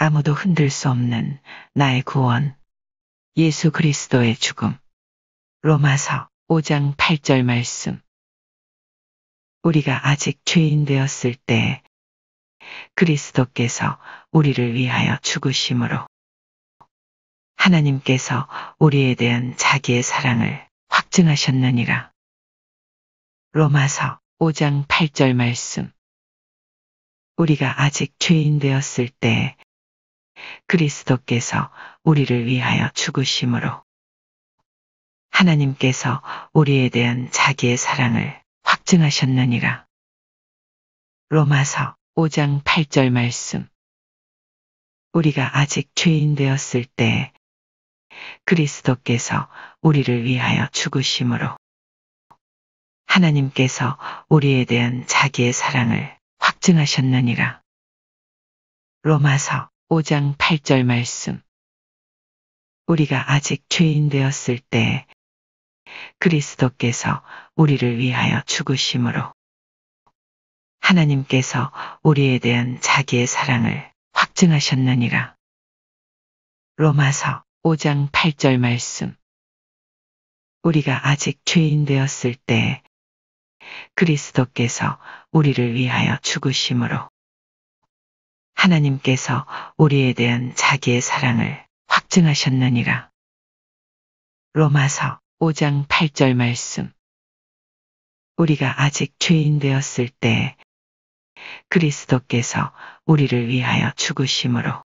아무도 흔들 수 없는 나의 구원. 예수 그리스도의 죽음. 로마서 5장 8절 말씀. 우리가 아직 죄인 되었을 때 그리스도께서 우리를 위하여 죽으심으로 하나님께서 우리에 대한 자기의 사랑을 확증하셨느니라. 로마서 5장 8절 말씀. 우리가 아직 죄인 되었을 때 그리스도께서 우리를 위하여 죽으심으로 하나님께서 우리에 대한 자기의 사랑을 확증하셨느니라. 로마서 5장 8절 말씀. 우리가 아직 죄인 되었을 때 그리스도께서 우리를 위하여 죽으심으로 하나님께서 우리에 대한 자기의 사랑을 확증하셨느니라. 로마서 5장 8절 말씀. 우리가 아직 죄인 되었을 때 그리스도께서 우리를 위하여 죽으심으로 하나님께서 우리에 대한 자기의 사랑을 확증하셨느니라. 로마서 5장 8절 말씀. 우리가 아직 죄인 되었을 때 그리스도께서 우리를 위하여 죽으심으로 하나님께서 우리에 대한 자기의 사랑을 확증하셨느니라. 로마서 5장 8절 말씀. 우리가 아직 죄인 되었을 때 그리스도께서 우리를 위하여 죽으심으로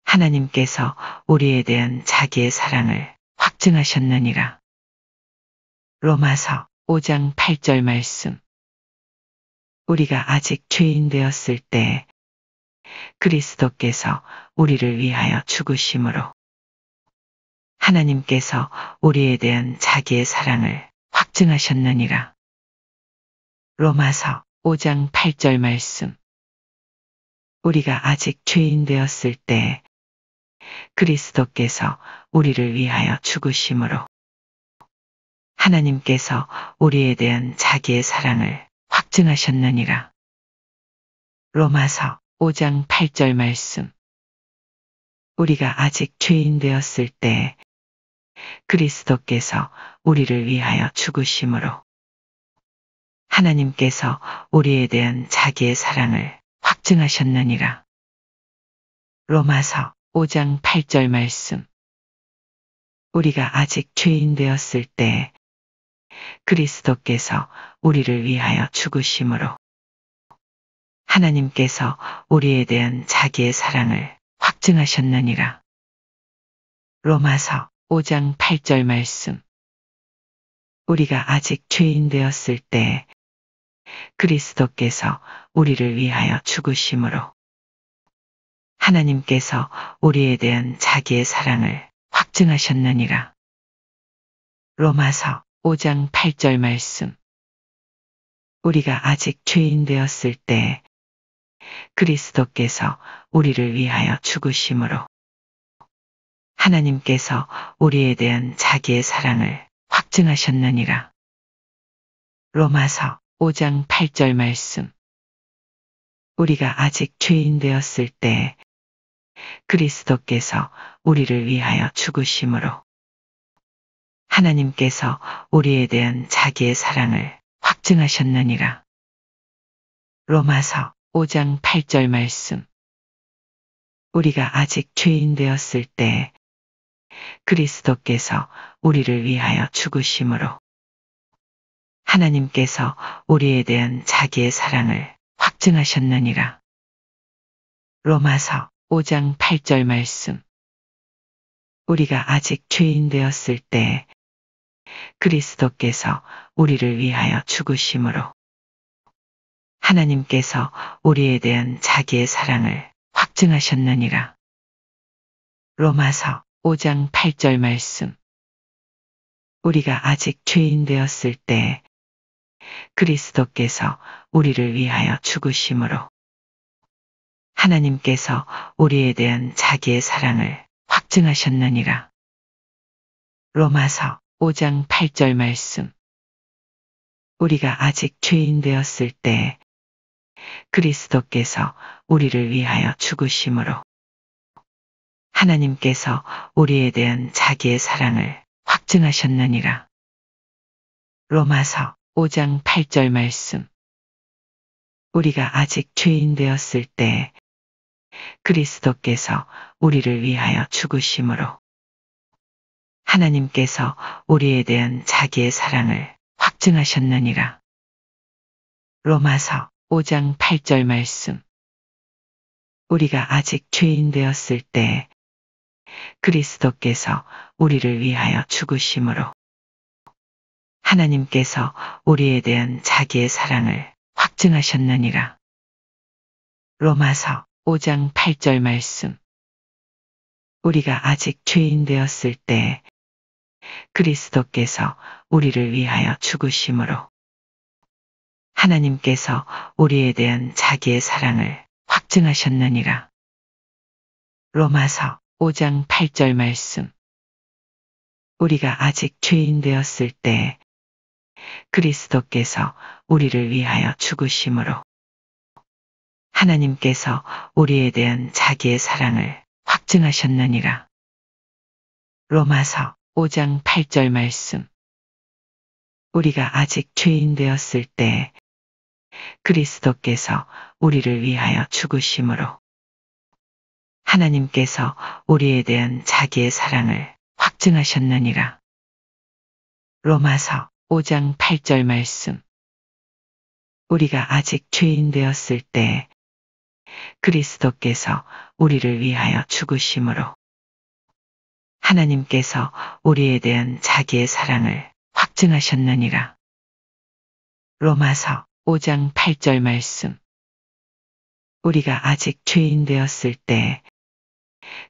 하나님께서 우리에 대한 자기의 사랑을 확증하셨느니라. 로마서 5장 8절 말씀. 우리가 아직 죄인 되었을 때 그리스도께서 우리를 위하여 죽으심으로 하나님께서 우리에 대한 자기의 사랑을 확증하셨느니라. 로마서 5장 8절 말씀. 우리가 아직 죄인 되었을 때 그리스도께서 우리를 위하여 죽으심으로 하나님께서 우리에 대한 자기의 사랑을 확증하셨느니라. 로마서 5장 8절 말씀. 우리가 아직 죄인 되었을 때 그리스도께서 우리를 위하여 죽으심으로 하나님께서 우리에 대한 자기의 사랑을 확증하셨느니라. 로마서 5장 8절 말씀. 우리가 아직 죄인 되었을 때 그리스도께서 우리를 위하여 죽으심으로 하나님께서 우리에 대한 자기의 사랑을 확증하셨느니라. 로마서 5장 8절 말씀. 우리가 아직 죄인 되었을 때 그리스도께서 우리를 위하여 죽으심으로 하나님께서 우리에 대한 자기의 사랑을 확증하셨느니라. 로마서 5장 8절 말씀. 우리가 아직 죄인 되었을 때 그리스도께서 우리를 위하여 죽으심으로 하나님께서 우리에 대한 자기의 사랑을 확증하셨느니라. 로마서 5장 8절 말씀. 우리가 아직 죄인 되었을 때 그리스도께서 우리를 위하여 죽으심으로 하나님께서 우리에 대한 자기의 사랑을 확증하셨느니라. 로마서 5장 8절 말씀. 우리가 아직 죄인 되었을 때 그리스도께서 우리를 위하여 죽으심으로 하나님께서 우리에 대한 자기의 사랑을 확증하셨느니라. 로마서 5장 8절 말씀. 우리가 아직 죄인 되었을 때 그리스도께서 우리를 위하여 죽으심으로 하나님께서 우리에 대한 자기의 사랑을 확증하셨느니라. 로마서 5장 8절 말씀. 우리가 아직 죄인 되었을 때 그리스도께서 우리를 위하여 죽으심으로 하나님께서 우리에 대한 자기의 사랑을 확증하셨느니라. 로마서 5장 8절 말씀. 우리가 아직 죄인 되었을 때 그리스도께서 우리를 위하여 죽으심으로 하나님께서 우리에 대한 자기의 사랑을 확증하셨느니라. 로마서 5장 8절 말씀. 우리가 아직 죄인 되었을 때 그리스도께서 우리를 위하여 죽으심으로 하나님께서 우리에 대한 자기의 사랑을 확증하셨느니라. 로마서 5장 8절 말씀. 우리가 아직 죄인 되었을 때 그리스도께서 우리를 위하여 죽으심으로 하나님께서 우리에 대한 자기의 사랑을 확증하셨느니라. 로마서 5장 8절 말씀. 우리가 아직 죄인 되었을 때 그리스도께서 우리를 위하여 죽으심으로 하나님께서 우리에 대한 자기의 사랑을 확증하셨느니라. 로마서 5장 8절 말씀. 우리가 아직 죄인 되었을 때 그리스도께서 우리를 위하여 죽으심으로 하나님께서 우리에 대한 자기의 사랑을 확증하셨느니라. 로마서 5장 8절 말씀. 우리가 아직 죄인 되었을 때 그리스도께서 우리를 위하여 죽으심으로 하나님께서 우리에 대한 자기의 사랑을 확증하셨느니라. 로마서 5장 8절 말씀. 우리가 아직 죄인 되었을 때 그리스도께서 우리를 위하여 죽으심으로 하나님께서 우리에 대한 자기의 사랑을 확증하셨느니라. 로마서 5장 8절 말씀. 우리가 아직 죄인 되었을 때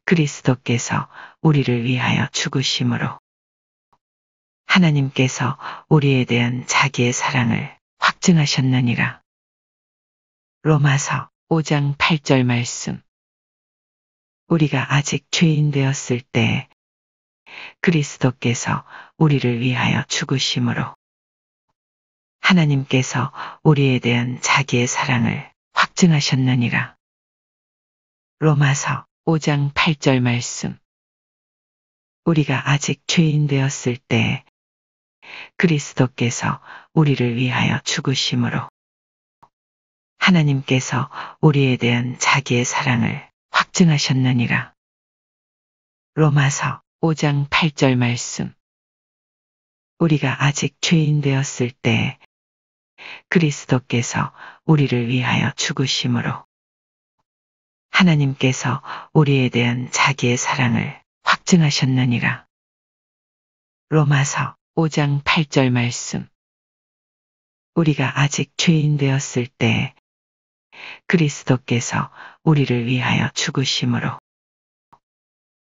그리스도께서 우리를 위하여 죽으심으로 하나님께서 우리에 대한 자기의 사랑을 확증하셨느니라. 로마서 5장 8절 말씀. 우리가 아직 죄인 되었을 때 그리스도께서 우리를 위하여 죽으심으로 하나님께서 우리에 대한 자기의 사랑을 확증하셨느니라. 로마서 5장 8절 말씀. 우리가 아직 죄인 되었을 때 그리스도께서 우리를 위하여 죽으심으로 하나님께서 우리에 대한 자기의 사랑을 확증하셨느니라. 로마서 5장 8절 말씀. 우리가 아직 죄인 되었을 때 그리스도께서 우리를 위하여 죽으심으로 하나님께서 우리에 대한 자기의 사랑을 확증하셨느니라. 로마서 5장 8절 말씀. 우리가 아직 죄인 되었을 때 그리스도께서 우리를 위하여 죽으심으로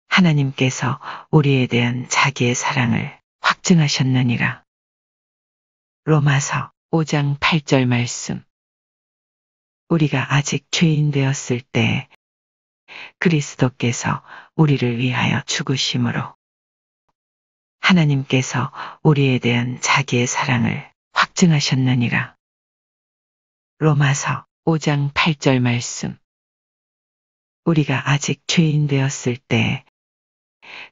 하나님께서 우리에 대한 자기의 사랑을 확증하셨느니라. 로마서 5장 8절 말씀. 우리가 아직 죄인 되었을 때 그리스도께서 우리를 위하여 죽으심으로 하나님께서 우리에 대한 자기의 사랑을 확증하셨느니라. 로마서 5장 8절 말씀. 우리가 아직 죄인 되었을 때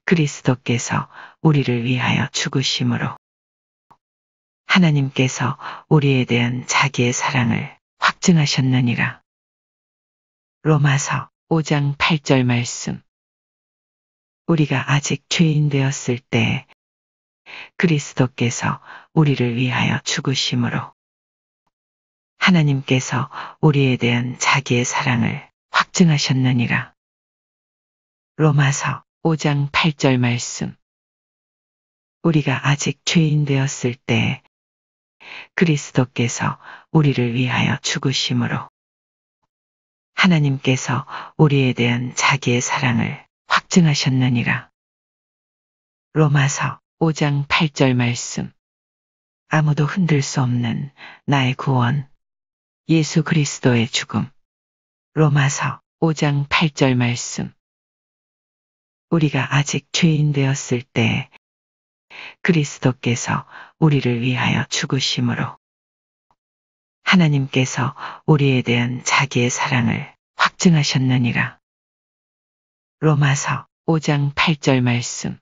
그리스도께서 우리를 위하여 죽으심으로 하나님께서 우리에 대한 자기의 사랑을 확증하셨느니라. 로마서 5장 8절 말씀. 우리가 아직 죄인 되었을 때 그리스도께서 우리를 위하여 죽으심으로 하나님께서 우리에 대한 자기의 사랑을 확증하셨느니라. 로마서 5장 8절 말씀. 우리가 아직 죄인 되었을 때 그리스도께서 우리를 위하여 죽으심으로 하나님께서 우리에 대한 자기의 사랑을 확증하셨느니라. 로마서 5장 8절 말씀. 아무도 흔들 수 없는 나의 구원. 예수 그리스도의 죽음. 로마서 5장 8절 말씀. 우리가 아직 죄인 되었을 때 그리스도께서 우리를 위하여 죽으심으로 하나님께서 우리에 대한 자기의 사랑을 확증하셨느니라. 로마서 5장 8절 말씀.